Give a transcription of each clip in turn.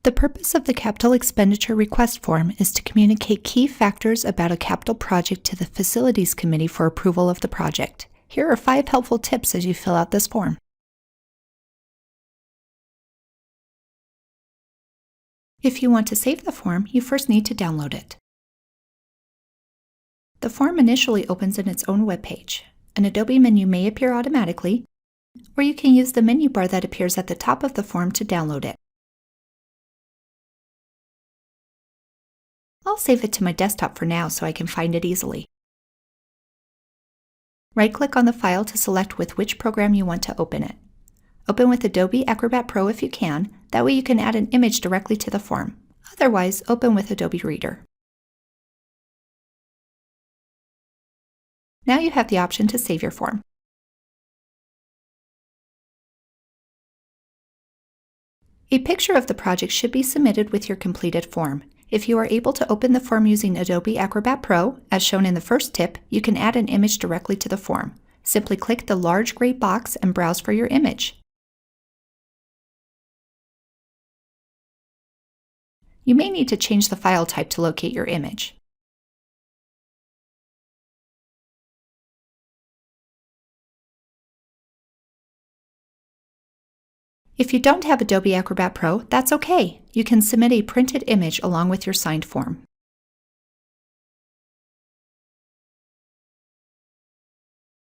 The purpose of the capital expenditure request form is to communicate key factors about a capital project to the Facilities Committee for approval of the project. Here are 5 helpful tips as you fill out this form. If you want to save the form, you first need to download it. The form initially opens in its own web page. An Adobe menu may appear automatically, or you can use the menu bar that appears at the top of the form to download it. I'll save it to my desktop for now so I can find it easily. Right-click on the file to select with which program you want to open it. Open with Adobe Acrobat Pro if you can, that way you can add an image directly to the form. Otherwise, open with Adobe Reader. Now you have the option to save your form. A picture of the project should be submitted with your completed form. If you are able to open the form using Adobe Acrobat Pro, as shown in the first tip, you can add an image directly to the form. Simply click the large gray box and browse for your image. You may need to change the file type to locate your image. If you don't have Adobe Acrobat Pro, that's okay. You can submit a printed image along with your signed form.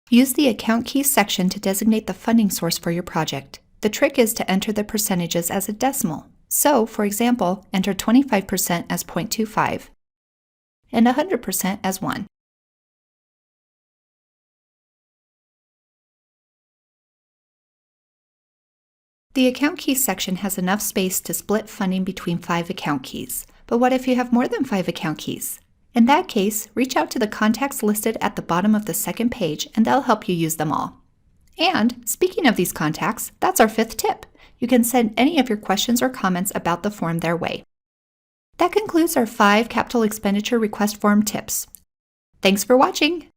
Use the Account Keys section to designate the funding source for your project. The trick is to enter the percentages as a decimal. So, for example, enter 25% as 0.25 and 100% as 1. The Account Keys section has enough space to split funding between 5 account keys. But what if you have more than 5 account keys? In that case, reach out to the contacts listed at the bottom of the second page and they'll help you use them all. And speaking of these contacts, that's our 5th tip. You can send any of your questions or comments about the form their way. That concludes our 5 capital expenditure request form tips. Thanks for watching!